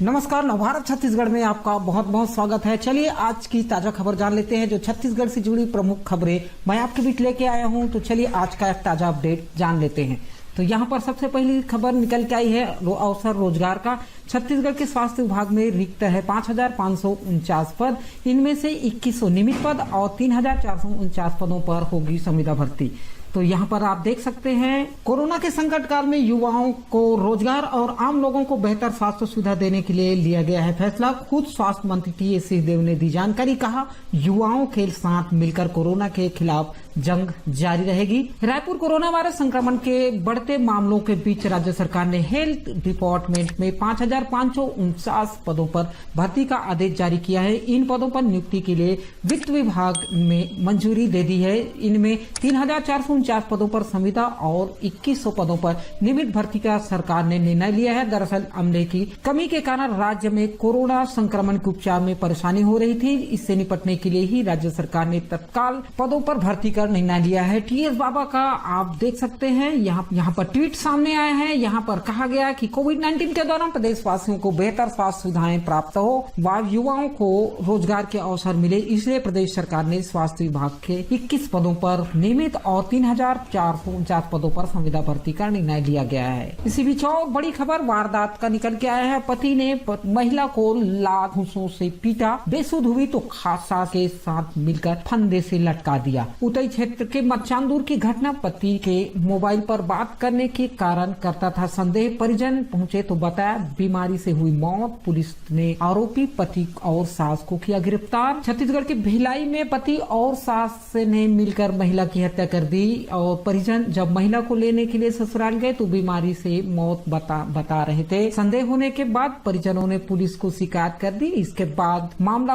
नमस्कार, नवभारत छत्तीसगढ़ में आपका बहुत बहुत स्वागत है। चलिए आज की ताजा खबर जान लेते हैं, जो छत्तीसगढ़ से जुड़ी प्रमुख खबरें मैं आपके बीच लेके आया हूं। तो चलिए आज का एक ताजा अपडेट जान लेते हैं। तो यहाँ पर सबसे पहली खबर निकल के आई है अवसर रोजगार का। छत्तीसगढ़ के स्वास्थ्य विभाग में रिक्त है 5,549 पद, इनमें से 2100 नियमित पद और 3,449 पदों पर होगी संविदा भर्ती। तो यहाँ पर आप देख सकते हैं, कोरोना के संकट काल में युवाओं को रोजगार और आम लोगों को बेहतर स्वास्थ्य सुविधा देने के लिए लिया गया है फैसला। खुद स्वास्थ्य मंत्री टी.एस. सिंहदेव ने दी जानकारी। कहा, युवाओं के साथ मिलकर कोरोना के खिलाफ जंग जारी रहेगी। रायपुर कोरोना वायरस संक्रमण के बढ़ते मामलों के बीच राज्य सरकार ने हेल्थ डिपार्टमेंट में 5,549 पदों पर भर्ती का आदेश जारी किया है। इन पदों पर नियुक्ति के लिए वित्त विभाग में मंजूरी दे दी है। इनमें 3,449 पदों पर संविदा और 2100 पदों पर नियमित भर्ती का सरकार ने निर्णय लिया है। दरअसल अमले की कमी के कारण राज्य में कोरोना संक्रमण के उपचार में परेशानी हो रही थी। इससे निपटने के लिए ही राज्य सरकार ने तत्काल पदों पर भर्ती निर्णय लिया है। टी.एस. बाबा का आप देख सकते हैं, यहाँ पर ट्वीट सामने आया है। यहाँ पर कहा गया कि कोविड-19 के दौरान प्रदेशवासियों को बेहतर स्वास्थ्य सुविधाएं प्राप्त हो व युवाओं को रोजगार के अवसर मिले, इसलिए प्रदेश सरकार ने स्वास्थ्य विभाग के 21 पदों पर नियमित और 3,449 पदों पर संविदा भर्ती का निर्णय लिया गया है। इसी बीच और बड़ी खबर वारदात का निकल के आया है। पति ने महिला को लात घूंसों से पीटा, बेसुध हुई तो खासा के साथ मिलकर फंदे से लटका दिया। उतई क्षेत्र के मचांदूर की घटना। पति के मोबाइल पर बात करने के कारण करता था संदेह। परिजन पहुंचे तो बताया बीमारी से हुई मौत। पुलिस ने आरोपी पति और सास को किया गिरफ्तार। छत्तीसगढ़ के भिलाई में पति और सास ने मिलकर महिला की हत्या कर दी और परिजन जब महिला को लेने के लिए ससुराल गए तो बीमारी से मौत बता रहे थे। संदेह होने के बाद परिजनों ने पुलिस को शिकायत कर दी। इसके बाद मामला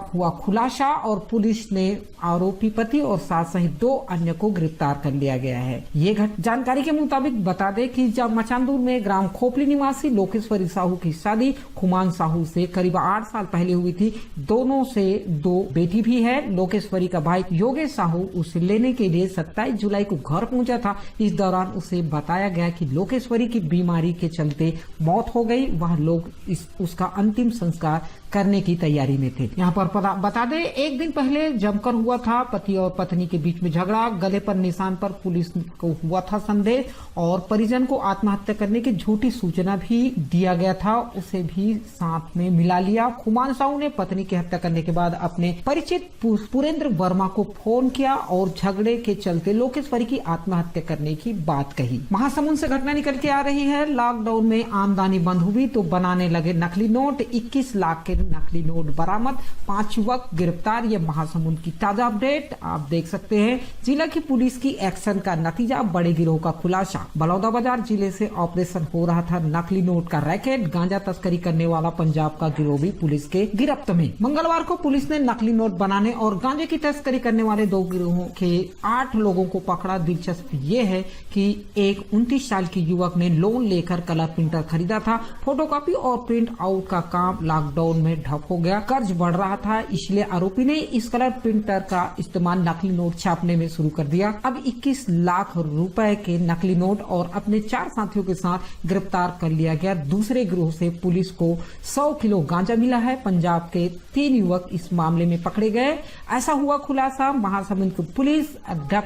हुआ खुलासा और पुलिस ने आरोपी पति और सास सहित 2 अन्य को गिरफ्तार कर लिया गया है। ये जानकारी के मुताबिक बता दें कि जब मचांदूर में ग्राम खोपली निवासी लोकेश्वरी साहू की शादी खुमान साहू से करीब 8 साल पहले हुई थी। दोनों से 2 बेटी भी है। लोकेश्वरी का भाई योगेश साहू उसे लेने के लिए 27 जुलाई को घर पहुंचा था। इस दौरान उसे बताया गया कि लोकेश्वरी की बीमारी के चलते मौत हो गई। वह लोग उसका अंतिम संस्कार करने की तैयारी में थे। यहाँ पर बता दें, एक दिन पहले जमकर हुआ था पति और पत्नी के बीच में झगड़ा। गले पर निशान पर पुलिस को हुआ था संदेह और परिजन को आत्महत्या करने की झूठी सूचना भी दिया गया था, उसे भी साथ में मिला लिया। खुमान साहू ने पत्नी की हत्या करने के बाद अपने परिचित पुरेंद्र वर्मा को फोन किया और झगड़े के चलते लोकेश्वरी की आत्महत्या करने की बात कही। महासमुंद से घटना निकल के आ रही है। लॉकडाउन में आमदनी बंद हुई तो बनाने लगे नकली नोट। 21 लाख के नकली नोट बरामद, 5 युवक गिरफ्तार। ये महासमुंद की ताजा अपडेट आप देख सकते हैं। जिला की पुलिस की एक्शन का नतीजा, बड़े गिरोह का खुलासा। बलौदाबाजार जिले से ऑपरेशन हो रहा था नकली नोट का रैकेट। गांजा तस्करी करने वाला पंजाब का गिरोह भी पुलिस के गिरफ्त में। मंगलवार को पुलिस ने नकली नोट बनाने और गांजे की तस्करी करने वाले 2 गिरोहों के 8 लोगों को पकड़ा। दिलचस्प ये है कि एक 29 साल की युवक ने लोन लेकर कलर प्रिंटर खरीदा था। फोटोकॉपी और प्रिंट आउट का काम लॉकडाउन में ठप हो गया। कर्ज बढ़ रहा था, इसलिए आरोपी ने इस कलर प्रिंटर का इस्तेमाल नकली नोट छापने में शुरू कर दिया। अब 21 लाख रुपए के नकली नोट और अपने 4 साथियों के साथ गिरफ्तार कर लिया गया। दूसरे गिरोह से पुलिस को 100 किलो गांजा मिला है। पंजाब के 3 युवक इस मामले में पकड़े गए। ऐसा हुआ खुलासा। महासमुंद की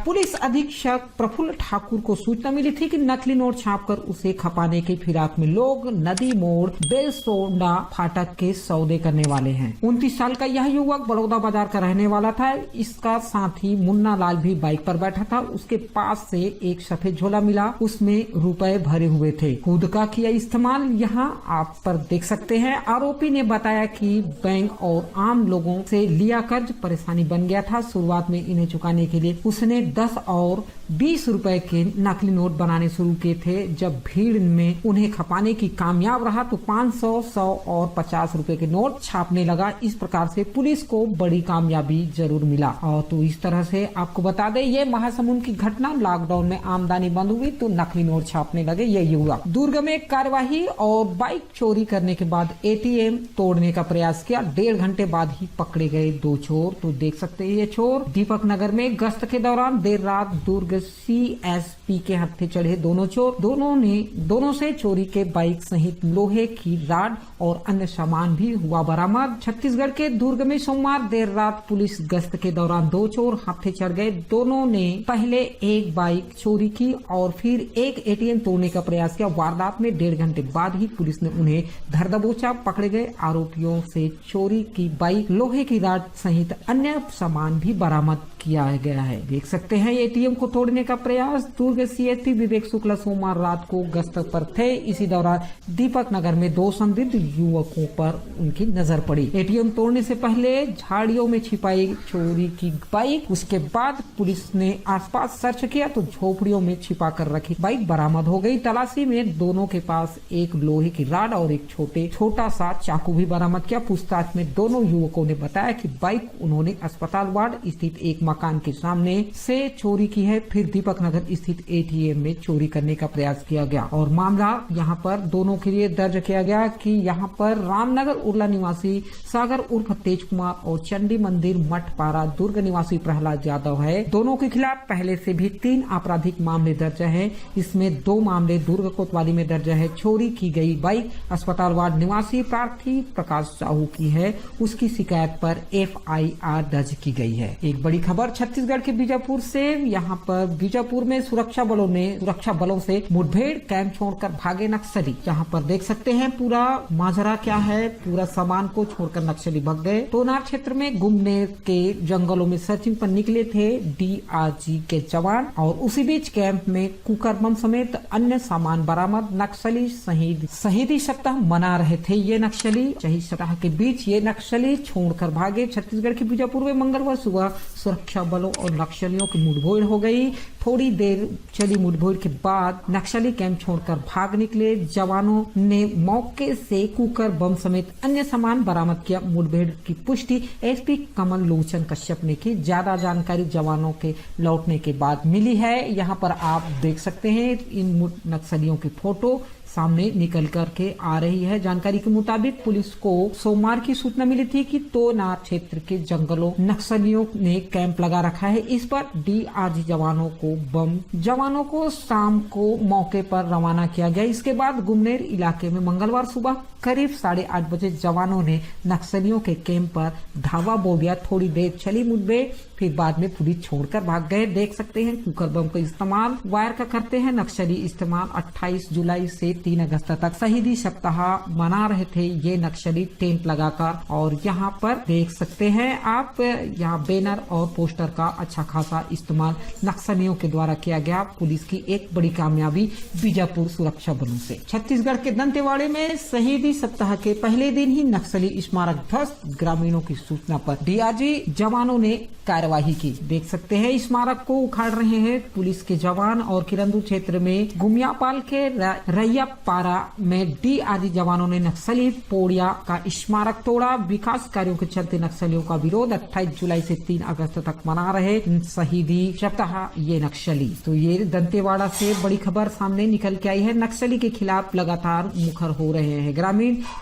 पुलिस अधीक्षक प्रफुल्ल ठाकुर को सूचना मिली थी कि नकली नोट छापकर उसे खपाने की फिराक में लोग नदी मोड़ बेलसोंडा फाटक के सौदे करने वाले हैं। 29 साल का यह युवक बलौदाबाजार का रहने वाला था। इसका साथी मुन्ना लाल भी बाइक पर बैठा था। उसके पास से एक सफेद झोला मिला, उसमें रुपए भरे हुए थे। खुद का किया इस्तेमाल यहाँ आप पर देख सकते हैं। आरोपी ने बताया कि बैंक और आम लोगों से लिया कर्ज परेशानी बन गया था। शुरुआत में इन्हें चुकाने के लिए उसने 10 और 20 रुपए के नकली नोट बनाने शुरू किए थे। जब भीड़ में उन्हें खपाने की कामयाब रहा तो 500, 100 और 50 रुपए के नोट छापने लगा। इस प्रकार से पुलिस को बड़ी कामयाबी जरूर मिला। और तो इस तरह से आपको बता दें, ये महासमुंद की घटना, लॉकडाउन में आमदनी बंद हुई तो नकली नोट छापने लगे ये युवक। दुर्ग में कार्यवाही और बाइक चोरी करने के बाद एटीएम तोड़ने का प्रयास किया। 1.5 घंटे बाद ही पकड़े गए 2 चोर। तो देख सकते हैं ये चोर दीपक नगर में गश्त के दौरान देर रात दुर्ग CSP के हत्थे चढ़े दोनों चोर। दोनों से चोरी के बाइक सहित लोहे की राड और अन्य सामान भी हुआ बरामद। छत्तीसगढ़ के दुर्ग में सोमवार देर रात पुलिस गश्त के दौरान 2 चोर हत्थे चढ़ गए। दोनों ने पहले एक बाइक चोरी की और फिर एक एटीएम तोड़ने का प्रयास किया। वारदात में 1.5 घंटे बाद ही पुलिस ने उन्हें धर दबोचा। पकड़े गए आरोपियों से चोरी की बाइक, लोहे की राड सहित अन्य सामान भी बरामद किया गया है। देख सकते हैं एटीएम को तोड़ने का प्रयास। दुर्ग CSP विवेक शुक्ला सोमवार रात को गश्त पर थे। इसी दौरान दीपक नगर में 2 संदिग्ध युवकों पर उनकी नजर पड़ी। एटीएम तोड़ने से पहले झाड़ियों में छिपाई चोरी की बाइक, उसके बाद पुलिस ने आसपास सर्च किया तो झोपड़ियों में छिपा कर रखी बाइक बरामद हो गई। तलाशी में दोनों के पास एक लोहे की राड और एक छोटा सा चाकू भी बरामद किया। पूछताछ में दोनों युवकों ने बताया कि बाइक उन्होंने अस्पताल वार्ड स्थित एक मकान के सामने से चोरी की है, फिर दीपक नगर स्थित एटीएम में चोरी करने का प्रयास किया गया। और मामला यहाँ पर दोनों के लिए दर्ज किया गया कि यहाँ पर रामनगर उर्ला निवासी सागर उर्फ तेज कुमार और चंडी मंदिर मठपारा दुर्ग निवासी प्रहलाद यादव है। दोनों के खिलाफ पहले से भी 3 आपराधिक मामले दर्ज है। इसमें 2 मामले दुर्ग कोतवाली में दर्ज है। चोरी की गई बाइक अस्पताल वार्ड निवासी प्रार्थी प्रकाश साहू की है। उसकी शिकायत पर FIR दर्ज की गई है। एक बड़ी खबर छत्तीसगढ़ के बीजापुर से। यहाँ पर बीजापुर में सुरक्षा बलों से मुठभेड़, कैंप छोड़कर भागे नक्सली। यहाँ पर देख सकते हैं पूरा माजरा क्या है। पूरा सामान को छोड़कर नक्सली भाग गए। तोनार क्षेत्र में गुमनेर के जंगलों में सर्चिंग पर निकले थे DRG के जवान और उसी बीच कैंप में कुकर बम समेत अन्य सामान बरामद। नक्सली शहीदी सप्ताह मना रहे थे। ये नक्सली शहीद सप्ताह के बीच ये नक्सली छोड़कर भागे। छत्तीसगढ़ के बीजापुर में मंगलवार सुबह सुरक्षा बलों और नक्सलियों की मुठभेड़ हो गई। थोड़ी देर चली मुठभेड़ के बाद नक्सली कैंप छोड़कर भाग निकले। जवानों ने मौके से कुकर बम समेत अन्य सामान बरामद किया। मुठभेड़ की पुष्टि SP कमल लोचन कश्यप ने की। ज्यादा जानकारी जवानों के लौटने के बाद मिली है। यहाँ पर आप देख सकते हैं इन नक्सलियों की फोटो सामने निकल कर के आ रही है। जानकारी के मुताबिक पुलिस को सोमवार की सूचना मिली थी कि तोनार क्षेत्र के जंगलों नक्सलियों ने कैंप लगा रखा है। इस पर DRG जवानों को शाम को मौके पर रवाना किया गया। इसके बाद गुमनेर इलाके में मंगलवार सुबह करीब 8:30 बजे जवानों ने नक्सलियों के कैंप पर धावा बोल दिया। थोड़ी देर चली मुठभेड़, फिर बाद में पुलिस छोड़कर भाग गए। देख सकते हैं कुकर बम का इस्तेमाल वायर का करते हैं नक्सली। इस्तेमाल 28 जुलाई से 3 अगस्त तक शहीदी सप्ताह मना रहे थे ये नक्सली टेंट लगाकर। और यहाँ पर देख सकते हैं आप, यहाँ बैनर और पोस्टर का अच्छा खासा इस्तेमाल नक्सलियों के द्वारा किया गया। पुलिस की एक बड़ी कामयाबी बीजापुर सुरक्षा बलों से। छत्तीसगढ़ के दंतेवाड़े में शहीदी सप्ताह के पहले दिन ही नक्सली स्मारक ध्वस्त। ग्रामीणों की सूचना पर DRG जवानों ने कार्यवाही की। देख सकते हैं स्मारक को उखाड़ रहे हैं पुलिस के जवान। और किरंदू क्षेत्र में गुमियापाल के रैयापारा में DRG जवानों ने नक्सली पोड़िया का स्मारक तोड़ा। विकास कार्यों के चलते नक्सलियों का विरोध। 28 जुलाई से 3 अगस्त तक मना रहे शहीदी सप्ताह ये नक्सली। तो ये दंतेवाड़ा से बड़ी खबर सामने निकल के आई है। नक्सली के खिलाफ लगातार मुखर हो रहे हैं ग्रामीण।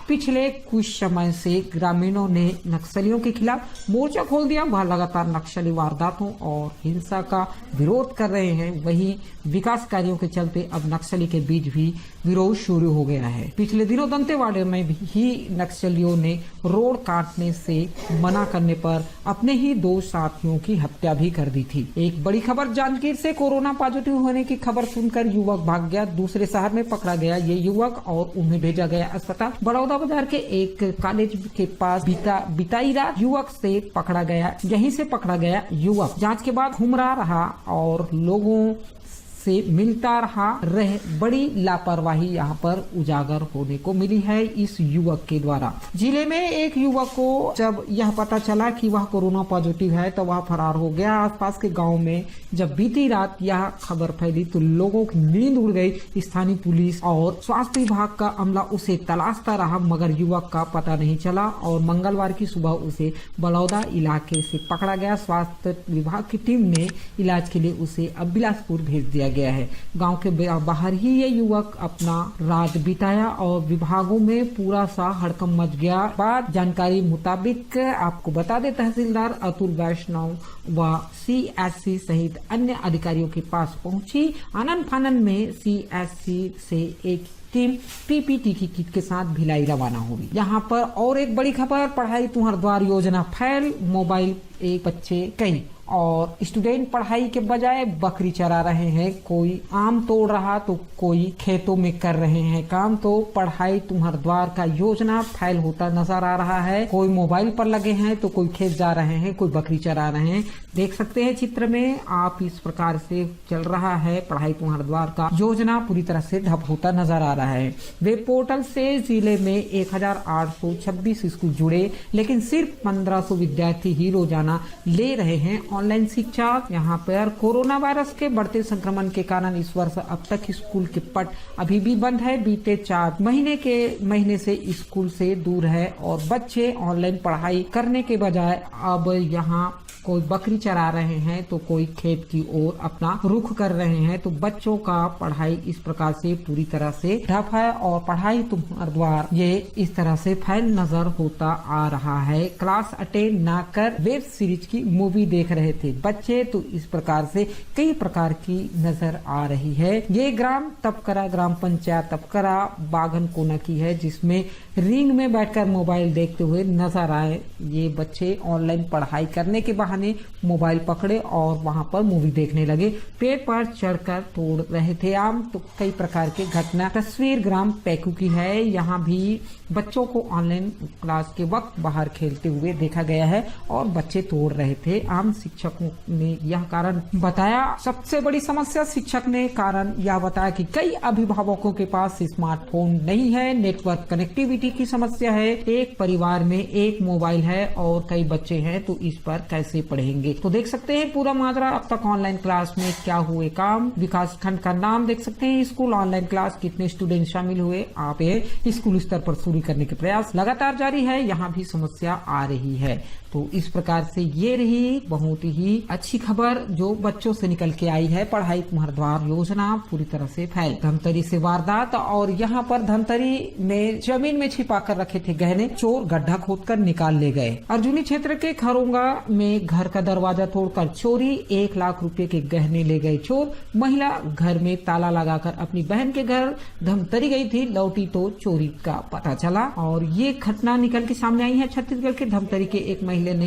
पिछले कुछ समय से ग्रामीणों ने नक्सलियों के खिलाफ मोर्चा खोल दिया। वह लगातार नक्सली वारदातों और हिंसा का विरोध कर रहे हैं। वहीं विकास कार्यों के चलते अब नक्सली के बीच भी विरोध शुरू हो गया है। पिछले दिनों दंतेवाड़े में ही नक्सलियों ने रोड काटने से मना करने पर अपने ही 2 साथियों की हत्या भी कर दी थी। एक बड़ी खबर जांजगीर से। कोरोना पॉजिटिव होने की खबर सुनकर युवक भाग गया। दूसरे शहर में पकड़ा गया ये युवक और उन्हें भेजा गया अस्पताल। बड़ौदा बाजार के एक कॉलेज के पास बिताई रात युवक से पकड़ा गया। यहीं से पकड़ा गया युवक जांच के बाद घूम रहा और लोगों से मिलता रहा बड़ी लापरवाही यहाँ पर उजागर होने को मिली है इस युवक के द्वारा। जिले में एक युवक को जब यह पता चला कि वह कोरोना पॉजिटिव है तो वह फरार हो गया। आसपास के गांव में जब बीती रात यह खबर फैली तो लोगों की नींद उड़ गई। स्थानीय पुलिस और स्वास्थ्य विभाग का अमला उसे तलाशता रहा मगर युवक का पता नहीं चला और मंगलवार की सुबह उसे बलौदा इलाके से पकड़ा गया। स्वास्थ्य विभाग की टीम ने इलाज के लिए उसे अब बिलासपुर भेज दिया गया है। गांव के बाहर ही ये युवक अपना रात बिताया और विभागों में पूरा सा हड़कंप मच गया। बाद जानकारी मुताबिक आपको बता दें तहसीलदार अतुल वैष्णव व CSC सहित अन्य अधिकारियों के पास पहुंची। आनन फानन में CSC से एक टीम PPT की किट के साथ भिलाई रवाना हुई। यहाँ पर और एक बड़ी खबर, पढ़ाई तुम्हार द्वार योजना फैल, मोबाइल एक बच्चे कई और स्टूडेंट पढ़ाई के बजाय बकरी चरा रहे हैं। कोई आम तोड़ रहा तो कोई खेतों में कर रहे हैं काम। तो पढ़ाई तुम्हार द्वार का योजना फैल होता नजर आ रहा है। कोई मोबाइल पर लगे हैं तो कोई खेत जा रहे हैं, कोई बकरी चरा रहे हैं। देख सकते हैं चित्र में आप, इस प्रकार से चल रहा है पढ़ाई तुम्हार द्वार का योजना पूरी तरह से ठप होता नजर आ रहा है। वेब पोर्टल से जिले में 1826 स्कूल जुड़े लेकिन सिर्फ 1500 विद्यार्थी ही रोजाना ले रहे हैं ऑनलाइन शिक्षा। यहाँ पर कोरोना वायरस के बढ़ते संक्रमण के कारण इस वर्ष अब तक स्कूल के पट अभी भी बंद है। बीते 4 महीने से स्कूल से दूर है और बच्चे ऑनलाइन पढ़ाई करने के बजाय अब यहाँ कोई बकरी चरा रहे हैं तो कोई खेत की ओर अपना रुख कर रहे हैं। तो बच्चों का पढ़ाई इस प्रकार से पूरी तरह से ठप है और पढ़ाई तुम्हार द्वार ये इस तरह से फैल नजर होता आ रहा है। क्लास अटेंड ना कर वेब सीरीज की मूवी देख रहे थे बच्चे, तो इस प्रकार से कई प्रकार की नजर आ रही है। ये ग्राम तपकरा, ग्राम पंचायत तपकरा बागन कोना की है जिसमें रिंग में बैठकर मोबाइल देखते हुए नजर आए ये बच्चे ऑनलाइन पढ़ाई करने के बहाने मोबाइल पकड़े और वहां पर मूवी देखने लगे। पेड़ पर चढ़कर तोड़ रहे थे आम। तो कई प्रकार की घटना। तस्वीर ग्राम पैकू की है। यहाँ भी बच्चों को ऑनलाइन क्लास के वक्त बाहर खेलते हुए देखा गया है और बच्चे तोड़ रहे थे आम। शिक्षकों ने यह कारण बताया। सबसे बड़ी समस्या शिक्षक ने कारण यह बताया कि कई अभिभावकों के पास स्मार्टफोन नहीं है, नेटवर्क कनेक्टिविटी की समस्या है, एक परिवार में एक मोबाइल है और कई बच्चे हैं तो इस पर कैसे पढ़ेंगे। तो देख सकते हैं पूरा माजरा। अब तक ऑनलाइन क्लास में क्या हुए काम, विकास खंड का नाम देख सकते हैं, स्कूल ऑनलाइन क्लास, कितने स्टूडेंट शामिल हुए। आप स्कूल स्तर पर शुरू करने के प्रयास लगातार जारी है। यहाँ भी समस्या आ रही है। तो इस प्रकार से ये रही बहुत ही अच्छी खबर जो बच्चों से निकल के आई है। पढ़ाई तुम्हार द्वार योजना पूरी तरह से फैल। धमतरी से वारदात और यहाँ पर धमतरी में जमीन में छिपा कर रखे थे गहने, चोर गड्ढा खोदकर निकाल ले गए। अर्जुनी क्षेत्र के खरोंगा में घर का दरवाजा तोड़कर चोरी, 1 लाख रुपए के गहने ले गए चोर। महिला घर में ताला लगाकर अपनी बहन के घर धमतरी गई थी, लौटी तो चोरी का पता चला। और ये घटना निकल के सामने आई है छत्तीसगढ़ के धमतरी के एक महिला ने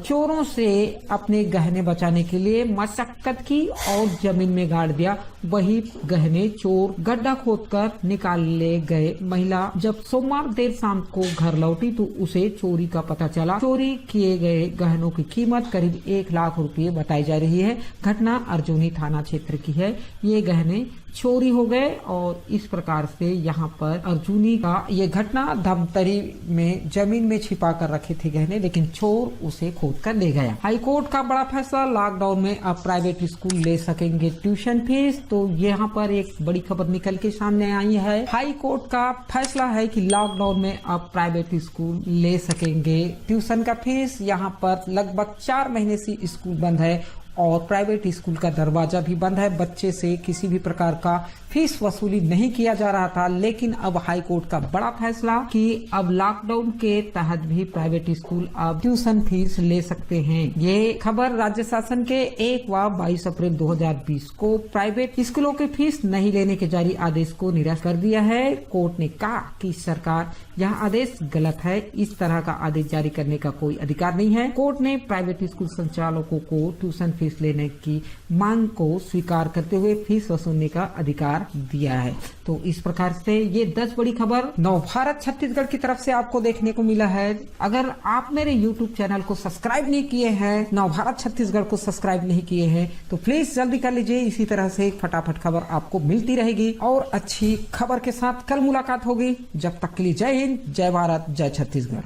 चोरों से अपने गहने बचाने के लिए मशक्कत की और जमीन में गाड़ दिया। वही गहने चोर गड्ढा खोदकर निकाल ले गए। महिला जब सोमवार देर शाम को घर लौटी तो उसे चोरी का पता चला। चोरी किए गए गहनों की कीमत करीब 1 लाख रुपए बताई जा रही है। घटना अर्जुनी थाना क्षेत्र की है। ये गहने चोरी हो गए और इस प्रकार से यहाँ पर अर्जुनी का ये घटना धमतरी में जमीन में छिपा कर रखे थे गहने, लेकिन चोर उसे खोद कर ले गया। हाईकोर्ट का बड़ा फैसला, लॉकडाउन में अब प्राइवेट स्कूल ले सकेंगे ट्यूशन फीस। तो यहाँ पर एक बड़ी खबर निकल के सामने आई है। हाईकोर्ट का फैसला है कि लॉकडाउन में अब प्राइवेट स्कूल ले सकेंगे ट्यूशन का फीस। यहाँ पर लगभग 4 महीने से स्कूल बंद है और प्राइवेट स्कूल का दरवाजा भी बंद है। बच्चे से किसी भी प्रकार का फीस वसूली नहीं किया जा रहा था, लेकिन अब हाई कोर्ट का बड़ा फैसला कि अब लॉकडाउन के तहत भी प्राइवेट स्कूल अब ट्यूशन फीस ले सकते हैं। ये खबर राज्य शासन के 1 व 22 अप्रैल 2020 को प्राइवेट स्कूलों के फीस नहीं लेने के जारी आदेश को निरस्त कर दिया है। कोर्ट ने कहा कि सरकार यह आदेश गलत है, इस तरह का आदेश जारी करने का कोई अधिकार नहीं है। कोर्ट ने प्राइवेट स्कूल संचालकों को ट्यूशन फीस लेने की मांग को स्वीकार करते हुए फीस वसूलने का अधिकार दिया है। तो इस प्रकार से ये 10 बड़ी खबर नवभारत छत्तीसगढ़ की तरफ से आपको देखने को मिला है। अगर आप मेरे YouTube चैनल को सब्सक्राइब नहीं किए हैं, नवभारत छत्तीसगढ़ को सब्सक्राइब नहीं किए हैं, तो प्लीज जल्दी कर लीजिए। इसी तरह से फटाफट खबर आपको मिलती रहेगी और अच्छी खबर के साथ कल मुलाकात होगी। जब तक के लिए जय हिंद, जय भारत, जय छत्तीसगढ़।